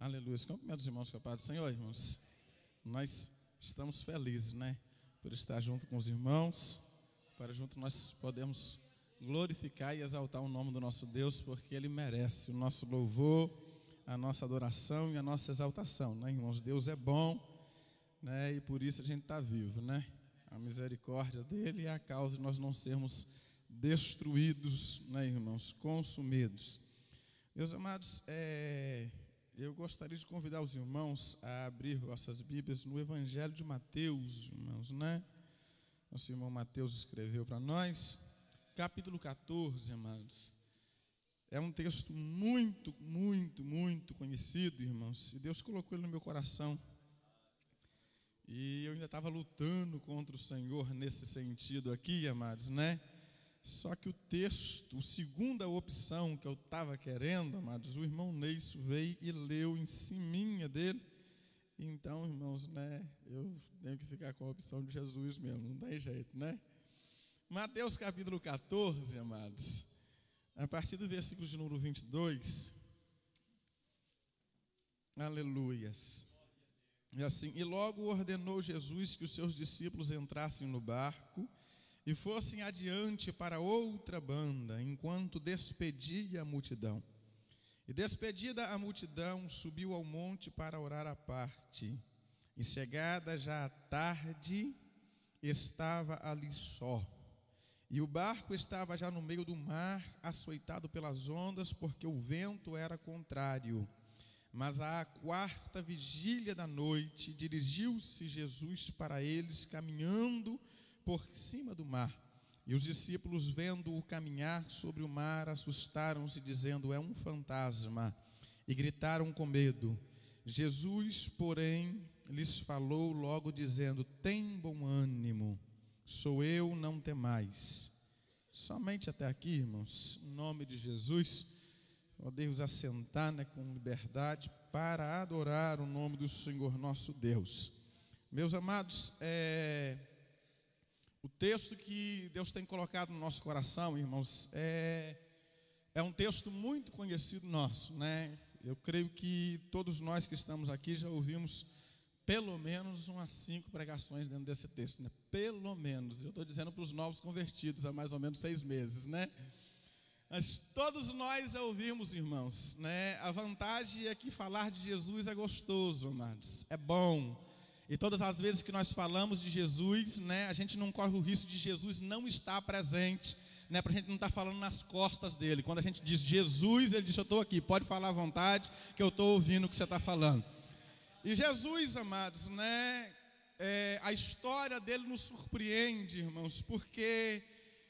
Aleluia. Cumprimento os irmãos com a paz do Senhor, irmãos. Nós estamos felizes, né? Por estar junto com os irmãos, para junto nós podemos glorificar e exaltar o nome do nosso Deus, porque Ele merece o nosso louvor, a nossa adoração e a nossa exaltação, né, irmãos? Deus é bom, né? E por isso a gente está vivo, né? A misericórdia dEle é a causa de nós não sermos destruídos, né, irmãos? Consumidos. Meus amados, eu gostaria de convidar os irmãos a abrir vossas Bíblias no Evangelho de Mateus, irmãos, né? Nosso irmão Mateus escreveu para nós, capítulo 14, amados. É um texto muito conhecido, irmãos, e Deus colocou ele no meu coração. E eu ainda estava lutando contra o Senhor nesse sentido aqui, amados, né? Só que o texto, a segunda opção que eu estava querendo, amados, o irmão Neisso veio e leu em ciminha dele. Então, irmãos, né, eu tenho que ficar com a opção de Jesus mesmo, não tem jeito, né? Mateus capítulo 14, amados, a partir do versículo de número 22, aleluias. E assim, e logo ordenou Jesus que os seus discípulos entrassem no barco e fossem adiante para outra banda, enquanto despedia a multidão. E despedida a multidão, subiu ao monte para orar à parte. E chegada já a tarde, estava ali só. E o barco estava já no meio do mar, açoitado pelas ondas, porque o vento era contrário. Mas à quarta vigília da noite, dirigiu-se Jesus para eles, caminhando por cima do mar. E os discípulos, vendo-o caminhar sobre o mar, assustaram-se, dizendo: é um fantasma, e gritaram com medo. Jesus, porém, lhes falou logo, dizendo: tem bom ânimo, sou eu, não temais. Somente até aqui, irmãos, em nome de Jesus, podemos assentar, né, com liberdade para adorar o nome do Senhor nosso Deus. Meus amados, o texto que Deus tem colocado no nosso coração, irmãos, é um texto muito conhecido nosso, né? Eu creio que todos nós que estamos aqui já ouvimos pelo menos umas 5 pregações dentro desse texto, né? Pelo menos, eu estou dizendo para os novos convertidos há mais ou menos 6 meses, né? Mas todos nós já ouvimos, irmãos, né? A vantagem é que falar de Jesus é gostoso, amados, é bom. E todas as vezes que nós falamos de Jesus, né, a gente não corre o risco de Jesus não estar presente, né, para a gente não estar falando nas costas dele. Quando a gente diz Jesus, ele diz: eu estou aqui, pode falar à vontade, que eu estou ouvindo o que você está falando. E Jesus, amados, né, a história dele nos surpreende, irmãos, porque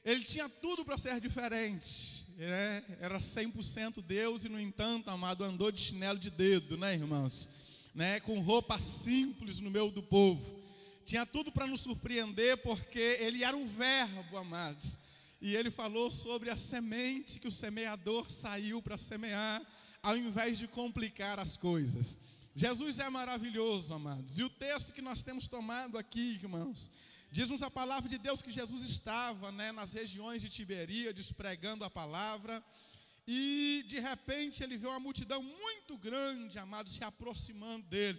ele tinha tudo para ser diferente, né? Era 100% Deus e, no entanto, amado, andou de chinelo de dedo, né, irmãos? Né, com roupa simples no meio do povo. Tinha tudo para nos surpreender, porque ele era o verbo, amados. E ele falou sobre a semente que o semeador saiu para semear, ao invés de complicar as coisas. Jesus é maravilhoso, amados. E o texto que nós temos tomado aqui, irmãos, diz-nos a palavra de Deus que Jesus estava, né, nas regiões de Tiberíades pregando a palavra. E de repente ele vê uma multidão muito grande, amados, se aproximando dele.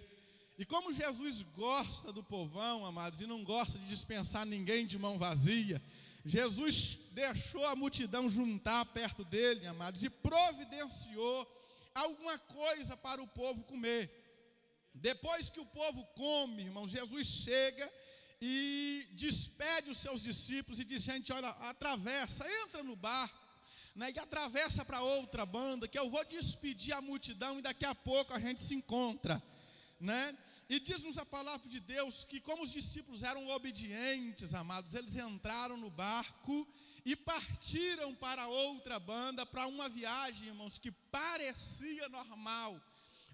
E como Jesus gosta do povão, amados, e não gosta de dispensar ninguém de mão vazia, Jesus deixou a multidão juntar perto dele, amados, e providenciou alguma coisa para o povo comer. Depois que o povo come, irmãos, Jesus chega e despede os seus discípulos e diz: gente, olha, atravessa, entra no barco, né, e atravessa para outra banda, que eu vou despedir a multidão e daqui a pouco a gente se encontra, né? E diz-nos a palavra de Deus que, como os discípulos eram obedientes, amados, eles entraram no barco e partiram para outra banda, para uma viagem, irmãos, que parecia normal,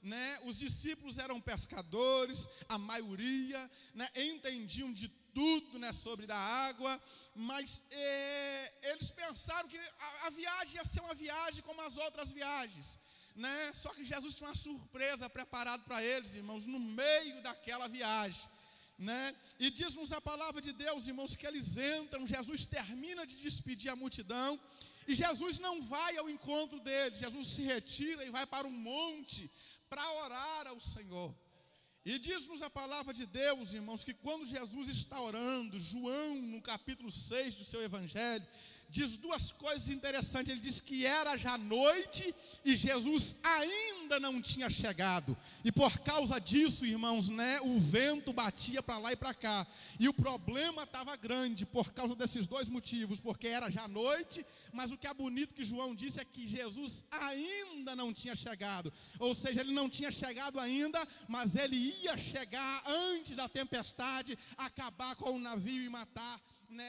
né? Os discípulos eram pescadores, a maioria, né, entendiam de tudo, né, sobre da água, mas eles pensaram que a viagem ia ser uma viagem como as outras viagens, né? Só que Jesus tinha uma surpresa preparada para eles, irmãos, no meio daquela viagem, né? E diz-nos a palavra de Deus, irmãos, que eles entram, Jesus termina de despedir a multidão, e Jesus não vai ao encontro deles. Jesus se retira e vai para um monte para orar ao Senhor. E diz-nos a palavra de Deus, irmãos, que quando Jesus está orando, João, no capítulo 6 do seu evangelho, diz duas coisas interessantes. Ele diz que era já noite e Jesus ainda não tinha chegado. E por causa disso, irmãos, o vento batia para lá e para cá. E o problema estava grande por causa desses dois motivos. Porque era já noite, mas o que é bonito que João disse é que Jesus ainda não tinha chegado. Ou seja, ele não tinha chegado ainda, mas ele ia chegar antes da tempestade acabar com o navio e matar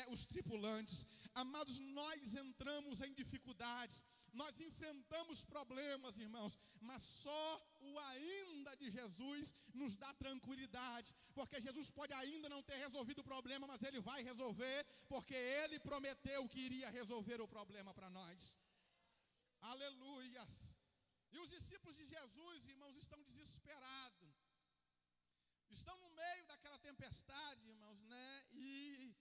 os tripulantes. Amados, nós entramos em dificuldades, nós enfrentamos problemas, irmãos, mas só o ainda de Jesus nos dá tranquilidade, porque Jesus pode ainda não ter resolvido o problema, mas Ele vai resolver, porque Ele prometeu que iria resolver o problema para nós. Aleluias! E os discípulos de Jesus, irmãos, estão desesperados, estão no meio daquela tempestade, irmãos, e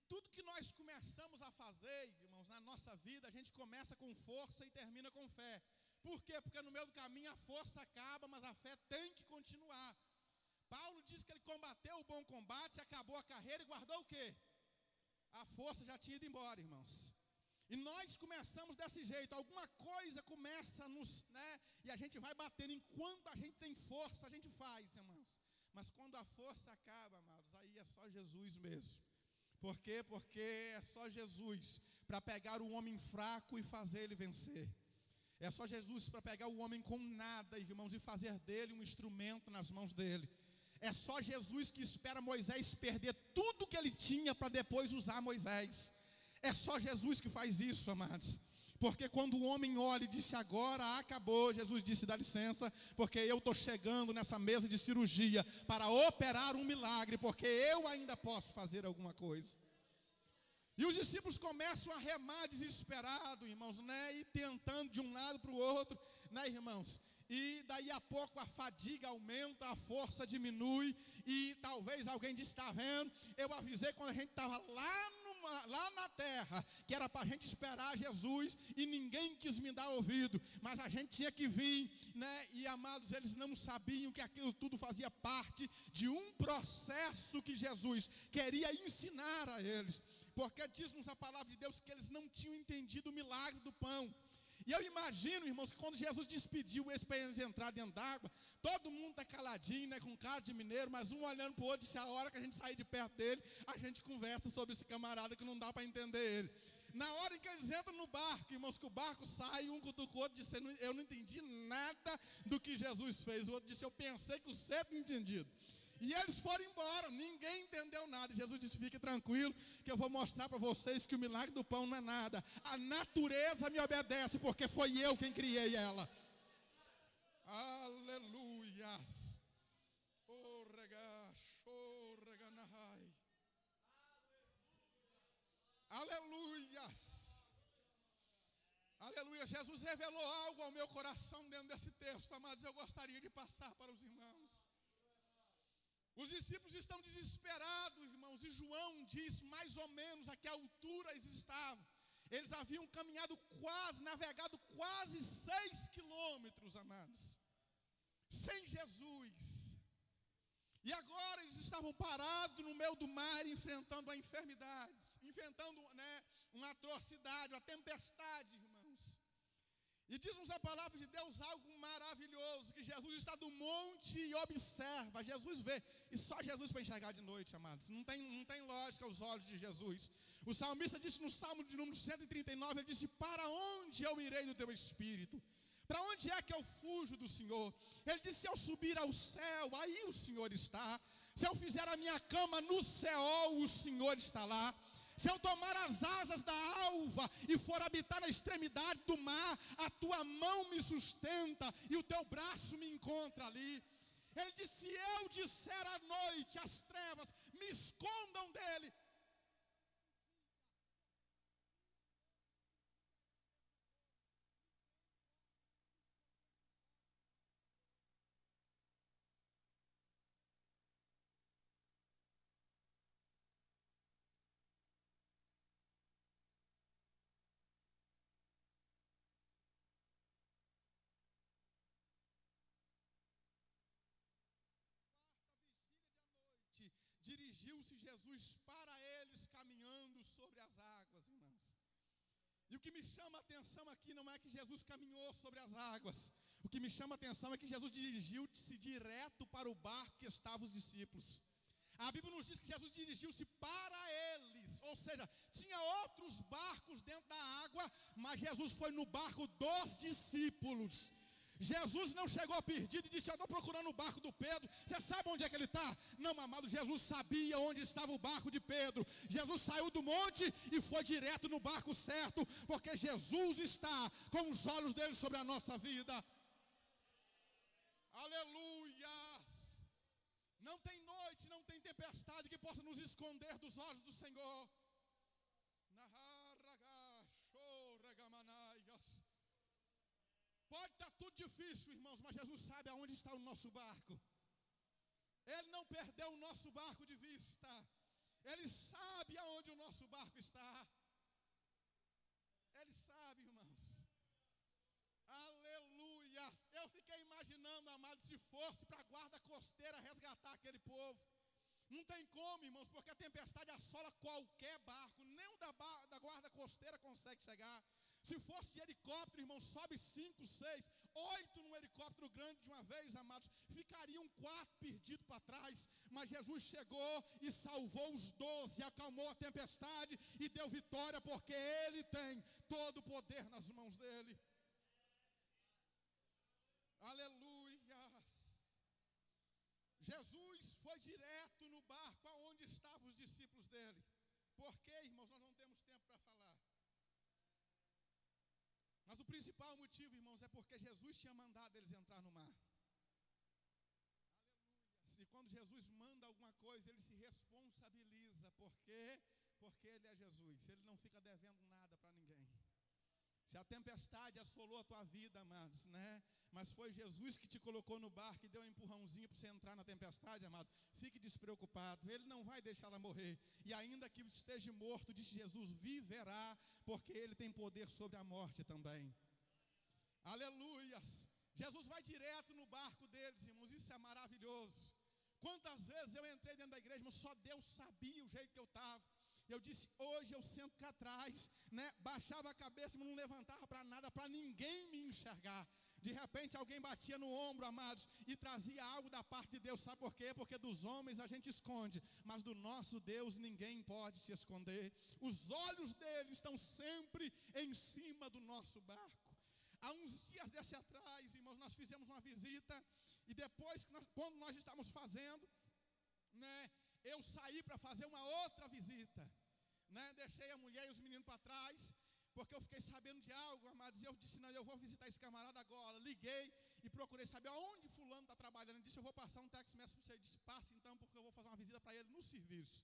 tudo que nós começamos a fazer, irmãos, na nossa vida, a gente começa com força e termina com fé. Por quê? Porque no meio do caminho a força acaba, mas a fé tem que continuar. Paulo diz que ele combateu o bom combate, acabou a carreira e guardou o quê? A força já tinha ido embora, irmãos. E nós começamos desse jeito, alguma coisa começa a nos, e a gente vai batendo. Enquanto a gente tem força, a gente faz, irmãos. Mas quando a força acaba, amados, aí é só Jesus mesmo. Por quê? Porque é só Jesus para pegar o homem fraco e fazer ele vencer. É só Jesus para pegar o homem com nada, irmãos, e fazer dele um instrumento nas mãos dele. É só Jesus que espera Moisés perder tudo que ele tinha para depois usar Moisés. É só Jesus que faz isso, amados. Porque quando o homem olha e disse agora acabou, Jesus disse dá licença, porque eu estou chegando nessa mesa de cirurgia para operar um milagre, porque eu ainda posso fazer alguma coisa. E os discípulos começam a remar desesperado, irmãos, e tentando de um lado para o outro, irmãos. E daí a pouco a fadiga aumenta, a força diminui, e talvez alguém disse, está vendo, eu avisei quando a gente estava lá na terra, que era para a gente esperar Jesus, e ninguém quis me dar ouvido, mas a gente tinha que vir, e amados, eles não sabiam que aquilo tudo fazia parte de um processo que Jesus queria ensinar a eles, porque diz-nos a palavra de Deus que eles não tinham entendido o milagre do pão. E eu imagino, irmãos, que quando Jesus despediu eles para eles entrar dentro d'água, todo mundo está caladinho, com cara de mineiro, mas um olhando para o outro, disse, a hora que a gente sair de perto dele, a gente conversa sobre esse camarada que não dá para entender ele. Na hora em que eles entram no barco, irmãos, que o barco sai, um cutuca o outro, disse, eu não entendi nada do que Jesus fez. O outro disse, eu pensei que você tinha entendido. E eles foram embora, ninguém entendeu nada. Jesus disse, fique tranquilo, que eu vou mostrar para vocês que o milagre do pão não é nada. A natureza me obedece, porque foi eu quem criei ela. Aleluias. Aleluias. Aleluia. Jesus revelou algo ao meu coração dentro desse texto, amados. Eu gostaria de passar para os irmãos. Os discípulos estão desesperados, irmãos, e João diz mais ou menos a que altura eles estavam. Eles haviam navegado quase 6 quilômetros, amados, sem Jesus. E agora eles estavam parados no meio do mar, enfrentando a enfermidade, enfrentando uma atrocidade, uma tempestade, irmãos. E diz-nos a palavra de Deus algo maravilhoso, que Jesus está do monte e observa, Jesus vê, e só Jesus para enxergar de noite, amados, não tem lógica aos olhos de Jesus. O salmista disse no Salmo de número 139, ele disse, para onde eu irei do teu Espírito? Para onde é que eu fujo do Senhor? Ele disse, se eu subir ao céu, aí o Senhor está. Se eu fizer a minha cama no céu, o Senhor está lá. Se eu tomar as asas da alva e for habitar na extremidade do mar, a tua mão me sustenta e o teu braço me encontra ali. Ele disse, se eu disser à noite, as trevas me escondam dele, dirigiu-se Jesus para eles caminhando sobre as águas, irmãos. E o que me chama a atenção aqui não é que Jesus caminhou sobre as águas. O que me chama a atenção é que Jesus dirigiu-se direto para o barco que estavam os discípulos. A Bíblia nos diz que Jesus dirigiu-se para eles, ou seja, tinha outros barcos dentro da água, mas Jesus foi no barco dos discípulos. Jesus não chegou perdido e disse: eu estou procurando o barco do Pedro. Você sabe onde é que ele está? Não, amado, Jesus sabia onde estava o barco de Pedro. Jesus saiu do monte e foi direto no barco certo, porque Jesus está com os olhos dele sobre a nossa vida. Aleluia! Não tem noite, não tem tempestade que possa nos esconder dos olhos do Senhor. Pode estar tudo difícil, irmãos, mas Jesus sabe aonde está o nosso barco. Ele não perdeu o nosso barco de vista. Ele sabe aonde o nosso barco está. Ele sabe, irmãos. Aleluia. Eu fiquei imaginando, amado, se fosse para a guarda costeira resgatar aquele povo. Não tem como, irmãos, porque a tempestade assola qualquer barco. Nem o da guarda costeira consegue chegar. Se fosse de helicóptero, irmão, sobe 5, 6, 8 num helicóptero grande de uma vez, amados. Ficariam 4 perdidos para trás. Mas Jesus chegou e salvou os 12, acalmou a tempestade e deu vitória, porque Ele tem todo o poder nas mãos dEle. Aleluia. Jesus foi direto no barco aonde estavam os discípulos dele. Por quê, irmãos? Nós não temos tempo para falar. Mas o principal motivo, irmãos, é porque Jesus tinha mandado eles entrar no mar. Aleluia. E quando Jesus manda alguma coisa, ele se responsabiliza. Por quê? Porque ele é Jesus. Ele não fica devendo nada para ninguém. Se a tempestade assolou a tua vida, amados, né? Mas foi Jesus que te colocou no barco e deu um empurrãozinho para você entrar na tempestade, amado. Fique despreocupado, Ele não vai deixar ela morrer. E ainda que esteja morto, disse Jesus, viverá, porque Ele tem poder sobre a morte também. Aleluias. Jesus vai direto no barco deles, irmãos, isso é maravilhoso. Quantas vezes eu entrei dentro da igreja, mas só Deus sabia o jeito que eu estava. Eu disse, hoje eu sento cá atrás, né? Baixava a cabeça, mas não levantava para nada, para ninguém me enxergar. De repente alguém batia no ombro, amados, e trazia algo da parte de Deus. Sabe por quê? Porque dos homens a gente esconde, mas do nosso Deus ninguém pode se esconder. Os olhos dele estão sempre em cima do nosso barco. Há uns dias desse atrás, irmãos, nós fizemos uma visita, e depois, quando nós estávamos fazendo, né? Eu saí para fazer uma outra visita, né? Deixei a mulher e os meninos para trás, porque eu fiquei sabendo de algo, amados, e eu disse, não, eu vou visitar esse camarada agora. Liguei e procurei saber aonde fulano está trabalhando. Ele disse, eu vou passar um text message para você. Eu disse, passe então, porque eu vou fazer uma visita para ele no serviço.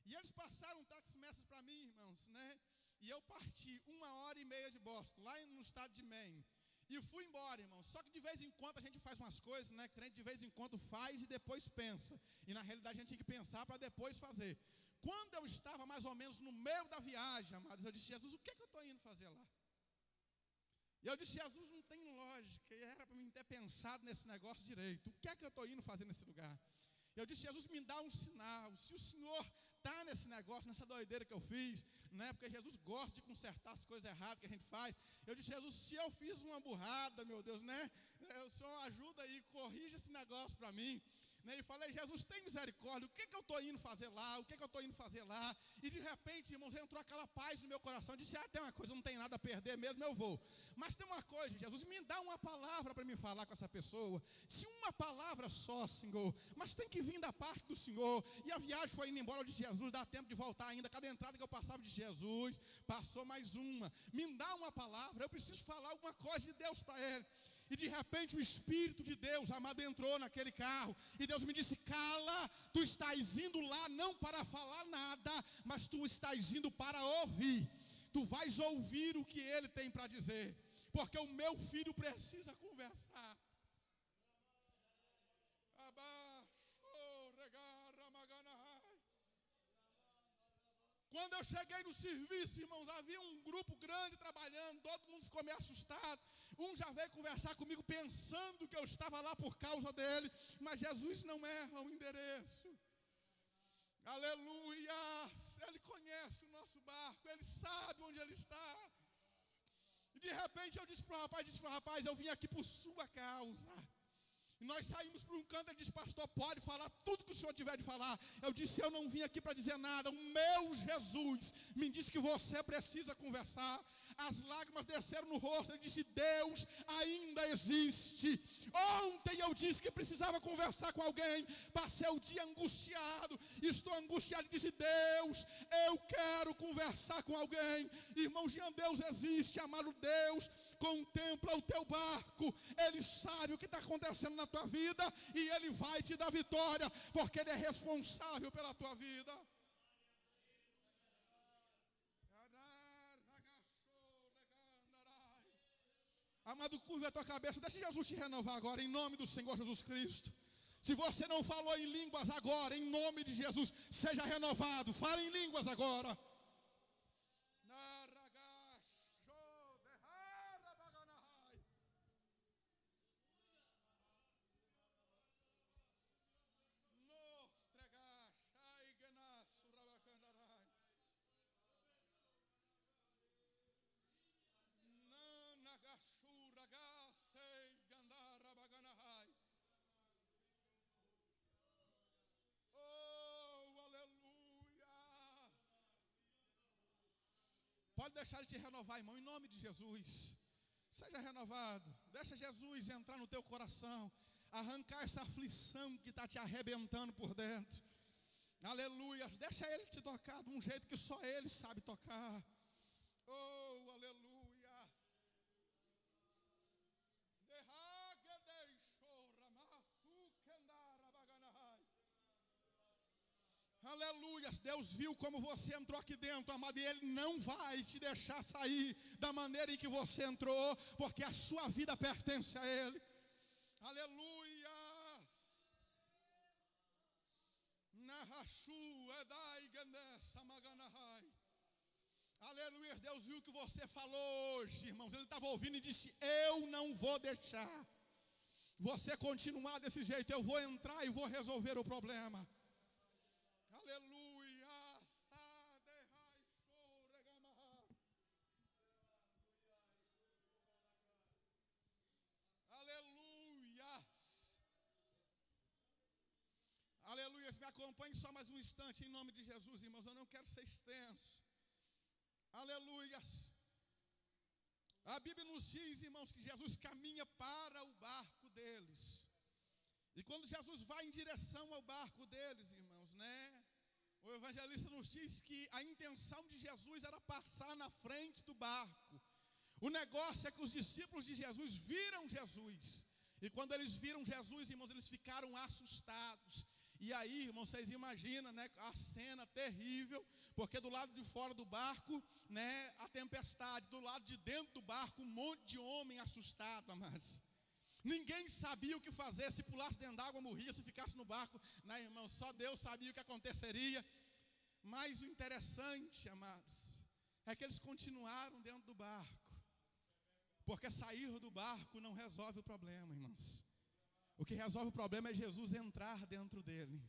E eles passaram um text message para mim, irmãos, né? E eu parti 1h30 de Boston, lá no estado de Maine. E fui embora, irmão. Só que de vez em quando a gente faz umas coisas, né? Crente de vez em quando faz e depois pensa. E na realidade a gente tem que pensar para depois fazer. Quando eu estava mais ou menos no meio da viagem, amados, eu disse, Jesus, o que é que eu estou indo fazer lá? E eu disse, Jesus, não tem lógica. E era para mim ter pensado nesse negócio direito. O que é que eu estou indo fazer nesse lugar? Eu disse, Jesus, me dá um sinal. Se o Senhor está nesse negócio, nessa doideira que eu fiz, né? Porque Jesus gosta de consertar as coisas erradas que a gente faz. Eu disse, Jesus, se eu fiz uma burrada, meu Deus, né? O Senhor ajuda aí, corrija esse negócio para mim. E falei, Jesus, tem misericórdia, o que eu estou indo fazer lá? O que eu estou indo fazer lá? E de repente, irmãos, entrou aquela paz no meu coração. Eu disse, tem uma coisa, não tem nada a perder mesmo, eu vou. Mas tem uma coisa, Jesus, me dá uma palavra para me falar com essa pessoa. Se uma palavra só, Senhor, mas tem que vir da parte do Senhor. E a viagem foi indo embora, eu disse, Jesus, dá tempo de voltar ainda. Cada entrada que eu passava de Jesus, passou mais uma. Me dá uma palavra, eu preciso falar alguma coisa de Deus para ele. E de repente o Espírito de Deus, amado, entrou naquele carro. E Deus me disse, cala, tu estás indo lá não para falar nada, mas tu estás indo para ouvir. Tu vais ouvir o que ele tem para dizer. Porque o meu filho precisa conversar. Quando eu cheguei no serviço, irmãos, havia um grupo grande trabalhando, todo mundo ficou meio assustado. Um já veio conversar comigo pensando que eu estava lá por causa dele, mas Jesus não erra o endereço. Aleluia. Ele conhece o nosso barco, Ele sabe onde ele está. E de repente eu disse para o rapaz, eu vim aqui por sua causa. E nós saímos para um canto, ele disse, pastor, pode falar tudo que o senhor tiver de falar. Eu disse, eu não vim aqui para dizer nada. O meu Jesus me disse que você precisa conversar. As lágrimas desceram no rosto, ele disse, Deus ainda existe. Ontem eu disse que precisava conversar com alguém. Passei o dia angustiado, estou angustiado. Ele disse, Deus, eu quero conversar com alguém. Irmão Jean, Deus existe, amado Deus. Contempla o teu barco. Ele sabe o que está acontecendo na tua vida e Ele vai te dar vitória, porque Ele é responsável pela tua vida. Amado, curva a tua cabeça, deixa Jesus te renovar agora, em nome do Senhor Jesus Cristo. Se você não falou em línguas agora, em nome de Jesus, seja renovado, fale em línguas agora. Oh, aleluia. Pode deixar Ele te renovar, irmão, em nome de Jesus. Seja renovado. Deixa Jesus entrar no teu coração, arrancar essa aflição que está te arrebentando por dentro. Aleluia. Deixa Ele te tocar de um jeito que só Ele sabe tocar. Oh, aleluia. Aleluia. Deus viu como você entrou aqui dentro, amado, e Ele não vai te deixar sair da maneira em que você entrou, porque a sua vida pertence a Ele. Aleluia. Aleluia. Deus viu o que você falou hoje, irmãos. Ele estava ouvindo e disse, eu não vou deixar você continuar desse jeito. Eu vou entrar e vou resolver o problema. Aleluia. Aleluia. Aleluia. Me acompanhe só mais um instante em nome de Jesus, irmãos. Eu não quero ser extenso. Aleluia. A Bíblia nos diz, irmãos, que Jesus caminha para o barco deles. E quando Jesus vai em direção ao barco deles, irmãos, né? O evangelista nos diz que a intenção de Jesus era passar na frente do barco. O negócio é que os discípulos de Jesus viram Jesus. E quando eles viram Jesus, irmãos, eles ficaram assustados. E aí, irmãos, vocês imaginam, né, a cena terrível, porque do lado de fora do barco, né, a tempestade, do lado de dentro do barco, um monte de homem assustado, amados. Ninguém sabia o que fazer, se pulasse dentro d'água morria, se ficasse no barco, né, irmão, só Deus sabia o que aconteceria. Mas o interessante, amados, é que eles continuaram dentro do barco, porque sair do barco não resolve o problema, irmãos. O que resolve o problema é Jesus entrar dentro dele.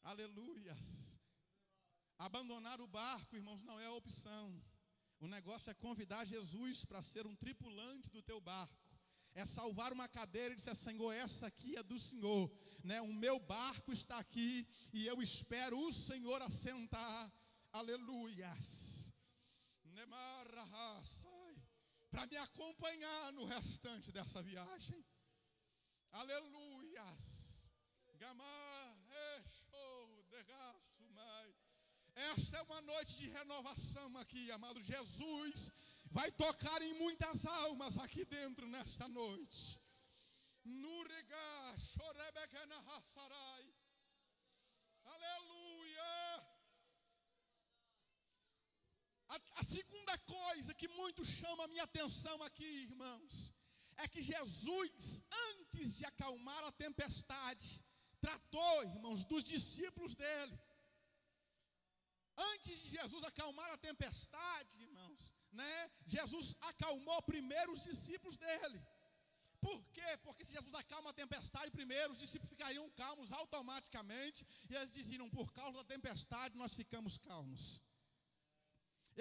Aleluias. Abandonar o barco, irmãos, não é opção. O negócio é convidar Jesus para ser um tripulante do teu barco. É salvar uma cadeira e dizer, Senhor, essa aqui é do Senhor, né? O meu barco está aqui e eu espero o Senhor assentar. Aleluias. Para me acompanhar no restante dessa viagem. Aleluias. Esta é uma noite de renovação aqui, amado. Jesus vai tocar em muitas almas aqui dentro nesta noite. Aleluia. A segunda coisa que muito chama a minha atenção aqui, irmãos, é que Jesus, antes de acalmar a tempestade, tratou, irmãos, dos discípulos dele. Antes de Jesus acalmar a tempestade, irmãos, né? Jesus acalmou primeiro os discípulos dele. Por quê? Porque se Jesus acalma a tempestade primeiro, primeiro, os discípulos ficariam calmos automaticamente, e eles diziam, por causa da tempestade nós ficamos calmos.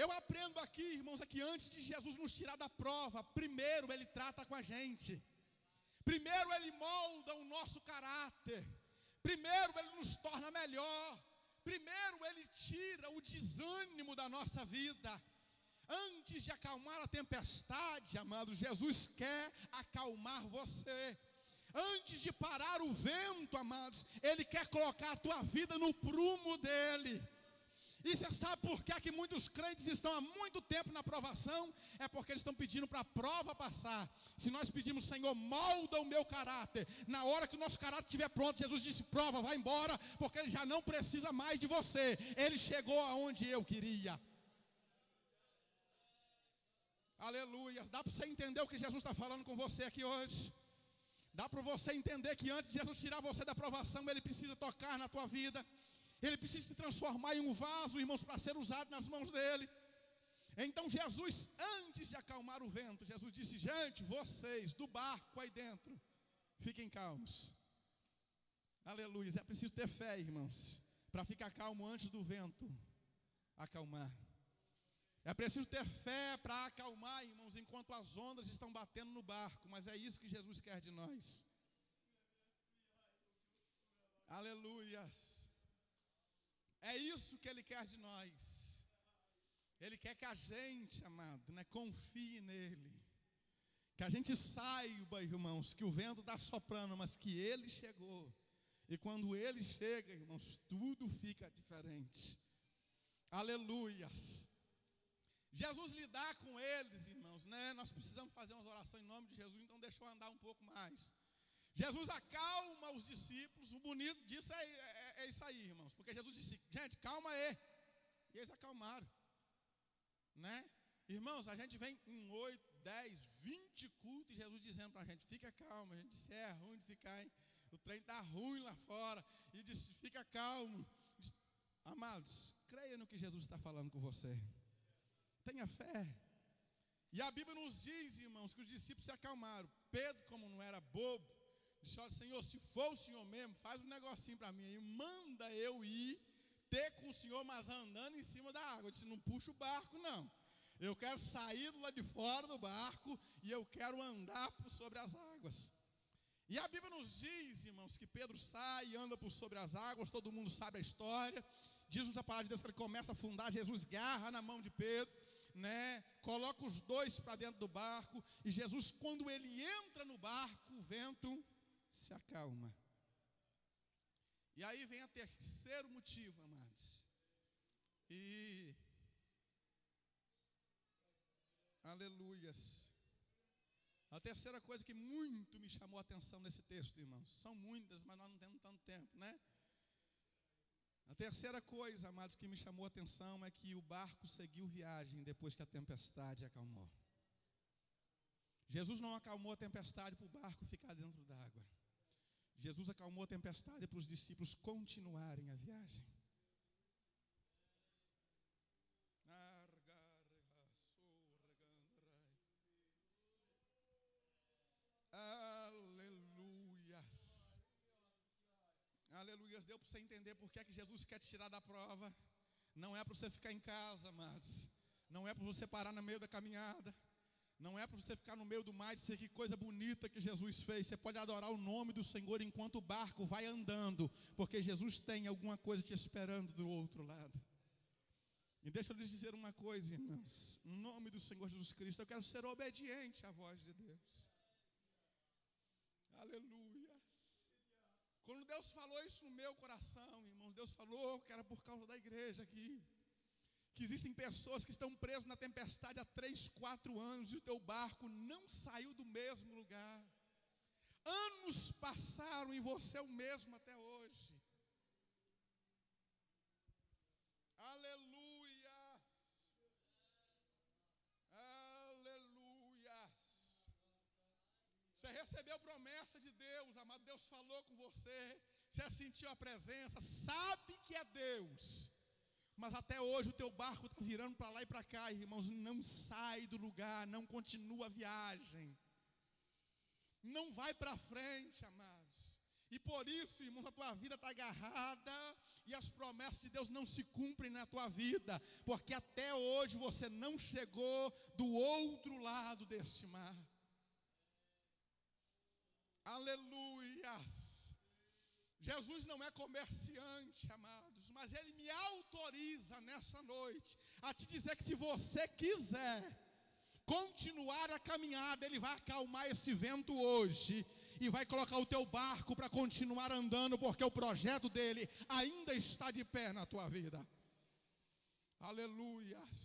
Eu aprendo aqui, irmãos, que antes de Jesus nos tirar da prova, primeiro Ele trata com a gente. Primeiro Ele molda o nosso caráter. Primeiro Ele nos torna melhor. Primeiro Ele tira o desânimo da nossa vida. Antes de acalmar a tempestade, amados, Jesus quer acalmar você. Antes de parar o vento, amados, Ele quer colocar a tua vida no prumo dEle. E você sabe por que muitos crentes estão há muito tempo na provação? É porque eles estão pedindo para a prova passar. Se nós pedimos, Senhor, molda o meu caráter, na hora que o nosso caráter estiver pronto, Jesus disse, prova, vai embora, porque Ele já não precisa mais de você. Ele chegou aonde eu queria. Aleluia. Dá para você entender o que Jesus está falando com você aqui hoje? Dá para você entender que antes de Jesus tirar você da provação, Ele precisa tocar na tua vida. Ele precisa se transformar em um vaso, irmãos, para ser usado nas mãos dEle. Então Jesus, antes de acalmar o vento, Jesus disse, gente, vocês do barco aí dentro, fiquem calmos. Aleluia. É preciso ter fé, irmãos, para ficar calmo antes do vento acalmar. É preciso ter fé para acalmar, irmãos, enquanto as ondas estão batendo no barco. Mas é isso que Jesus quer de nós. Aleluias. É isso que Ele quer de nós. Ele quer que a gente, amado, confie nele. Que a gente saiba, irmãos, que o vento está soprando, mas que Ele chegou. E quando Ele chega, irmãos, tudo fica diferente. Aleluias. Jesus lidar com eles, irmãos, nós precisamos fazer umas orações em nome de Jesus, então deixa eu andar um pouco mais. Jesus acalma os discípulos. O bonito disso é isso aí, irmãos, porque Jesus disse, gente, calma aí. E eles acalmaram, Irmãos, a gente vem em 8, 10, 20 cultos, e Jesus dizendo para a gente, fica calmo. A gente disse, é ruim de ficar, hein? O trem está ruim lá fora. E disse, fica calmo. Disse, amados, creia no que Jesus está falando com você. Tenha fé. E a Bíblia nos diz, irmãos, que os discípulos se acalmaram. Pedro, como não era bobo, disse, olha, Senhor, se for o Senhor mesmo, faz um negocinho para mim aí, manda eu ir ter com o Senhor, mas andando em cima da água. Eu disse, não puxa o barco não, eu quero sair do lado de fora do barco, e eu quero andar por sobre as águas. E a Bíblia nos diz, irmãos, que Pedro sai e anda por sobre as águas. Todo mundo sabe a história. Diz-nos a palavra de Deus que ele começa a afundar, Jesus garra na mão de Pedro, coloca os dois para dentro do barco, e Jesus, quando ele entra no barco, o vento se acalma. E aí vem o terceiro motivo, amados. Aleluias. A terceira coisa que muito me chamou a atenção nesse texto, irmãos, são muitas, mas nós não temos tanto tempo, A terceira coisa, amados, que me chamou a atenção é que o barco seguiu viagem depois que a tempestade acalmou. Jesus não acalmou a tempestade para o barco ficar dentro d'água. Jesus acalmou a tempestade para os discípulos continuarem a viagem. Aleluias. Aleluias. Deu para você entender por que Jesus quer te tirar da prova. Não é para você ficar em casa, amados. Não é para você parar no meio da caminhada. Não é para você ficar no meio do mar e dizer que coisa bonita que Jesus fez. Você pode adorar o nome do Senhor enquanto o barco vai andando, porque Jesus tem alguma coisa te esperando do outro lado. E deixa eu lhes dizer uma coisa, irmãos. Em nome do Senhor Jesus Cristo, eu quero ser obediente à voz de Deus. Aleluia. Quando Deus falou isso no meu coração, irmãos, Deus falou que era por causa da igreja aqui. Que existem pessoas que estão presas na tempestade há 3, 4 anos e o teu barco não saiu do mesmo lugar. Anos passaram e você é o mesmo até hoje. Aleluia. Aleluia. Você recebeu promessa de Deus, amado. Deus falou com você. Você sentiu a presença, sabe que é Deus. Mas até hoje o teu barco está virando para lá e para cá, irmãos. Não sai do lugar, não continua a viagem. Não vai para frente, amados. E por isso, irmãos, a tua vida está agarrada e as promessas de Deus não se cumprem na tua vida, porque até hoje você não chegou do outro lado deste mar. Aleluias! Jesus não é comerciante, amados, mas Ele me autoriza nessa noite a te dizer que se você quiser continuar a caminhada, Ele vai acalmar esse vento hoje e vai colocar o teu barco para continuar andando, porque o projeto dele ainda está de pé na tua vida. Aleluias.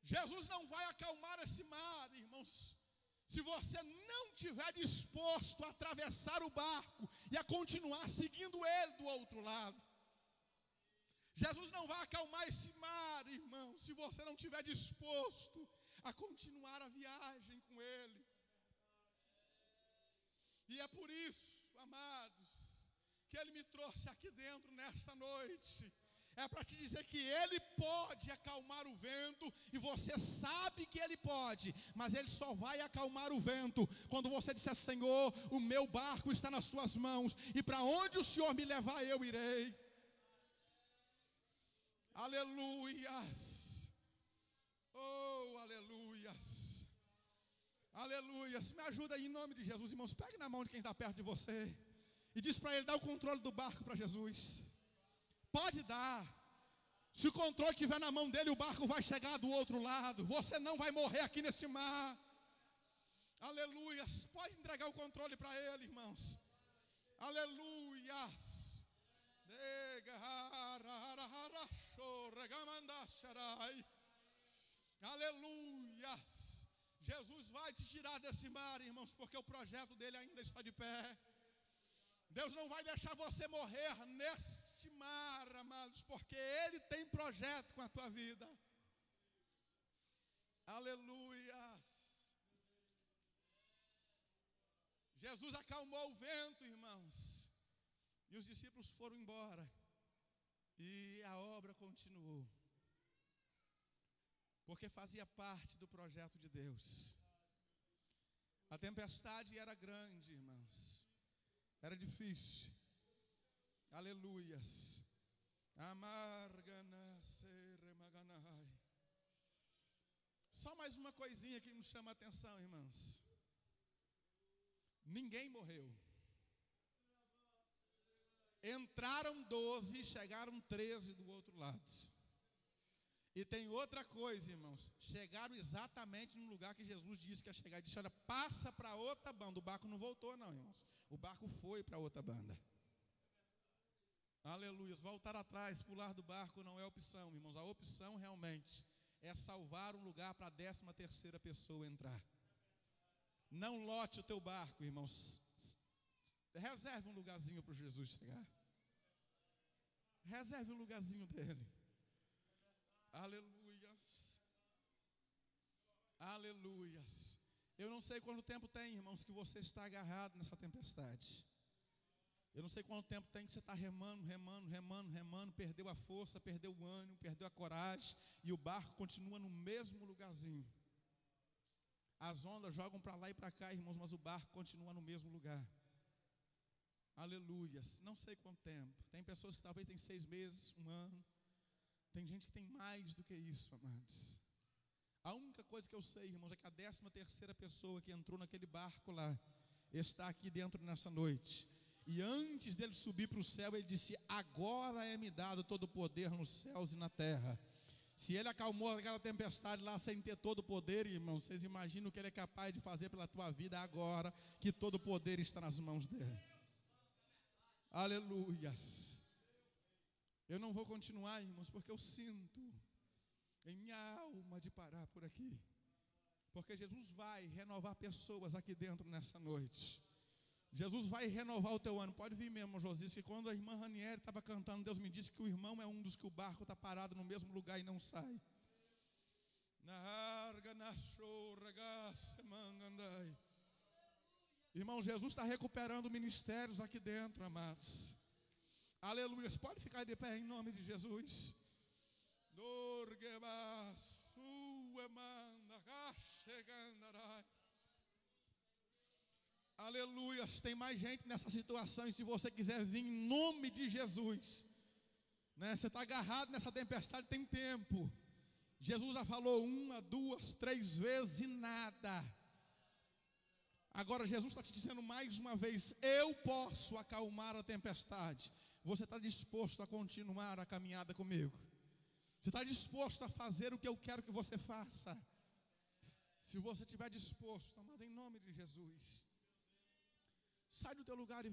Jesus não vai acalmar esse mar, irmãos, se você não estiver disposto a atravessar o barco e a continuar seguindo Ele do outro lado. Jesus não vai acalmar esse mar, irmão, se você não estiver disposto a continuar a viagem com Ele. E é por isso, amados, que Ele me trouxe aqui dentro nesta noite. É para te dizer que Ele pode acalmar o vento, e você sabe que Ele pode, mas Ele só vai acalmar o vento quando você disser: Senhor, o meu barco está nas tuas mãos, e para onde o Senhor me levar eu irei. Aleluias, oh aleluias, aleluias. Me ajuda aí em nome de Jesus, irmãos. Pegue na mão de quem está perto de você e diz para ele: dá o controle do barco para Jesus. Pode dar. Se o controle estiver na mão dele, o barco vai chegar do outro lado. Você não vai morrer aqui nesse mar. Aleluias. Pode entregar o controle para ele, irmãos. Aleluias. Aleluias. Jesus vai te tirar desse mar, irmãos, porque o projeto dele ainda está de pé. Deus não vai deixar você morrer neste mar, amados, porque Ele tem projeto com a tua vida. Aleluias. Jesus acalmou o vento, irmãos, e os discípulos foram embora, e a obra continuou, porque fazia parte do projeto de Deus. A tempestade era grande, irmãos, era difícil. Aleluias. Só mais uma coisinha que nos chama a atenção, irmãos. Ninguém morreu. Entraram 12, chegaram 13 do outro lado. E tem outra coisa, irmãos. Chegaram exatamente no lugar que Jesus disse que ia chegar. Ele disse: olha, passa para outra banda. O barco não voltou não, irmãos. O barco foi para outra banda. Aleluia. Voltar atrás, pular do barco não é opção, irmãos. A opção realmente é salvar um lugar para a 13ª pessoa entrar. Não lote o teu barco, irmãos. Reserve um lugarzinho para Jesus chegar. Reserve um lugarzinho dele. Aleluias. Aleluias. Eu não sei quanto tempo tem, irmãos, que você está agarrado nessa tempestade. Eu não sei quanto tempo tem que você está remando, perdeu a força, perdeu o ânimo, perdeu a coragem, e o barco continua no mesmo lugarzinho. As ondas jogam para lá e para cá, irmãos, mas o barco continua no mesmo lugar. Aleluias. Não sei quanto tempo. Tem pessoas que talvez têm 6 meses, 1 ano. Tem gente que tem mais do que isso, amados. A única coisa que eu sei, irmãos, é que a 13ª pessoa que entrou naquele barco lá está aqui dentro nessa noite. E antes dele subir para o céu, ele disse: agora é-me dado todo o poder nos céus e na terra. Se ele acalmou aquela tempestade lá sem ter todo o poder, irmãos, vocês imaginam o que ele é capaz de fazer pela tua vida agora, que todo o poder está nas mãos dele. Aleluias. Eu não vou continuar, irmãos, porque eu sinto em minha alma de parar por aqui, porque Jesus vai renovar pessoas aqui dentro nessa noite. Jesus vai renovar o teu ano. Pode vir mesmo, Josias, que quando a irmã Ranieri estava cantando, Deus me disse que o irmão é um dos que o barco está parado no mesmo lugar e não sai. Irmão, Jesus está recuperando ministérios aqui dentro, amados. Aleluia. Pode ficar de pé em nome de Jesus. Aleluia. Tem mais gente nessa situação. E se você quiser vir em nome de Jesus, né? Você está agarrado nessa tempestade, tem tempo. Jesus já falou 1, 2, 3 vezes e nada. Agora Jesus está te dizendo mais uma vez: eu posso acalmar a tempestade. Você está disposto a continuar a caminhada comigo? Você está disposto a fazer o que eu quero que você faça? Se você estiver disposto, amado, em nome de Jesus, sai do teu lugar e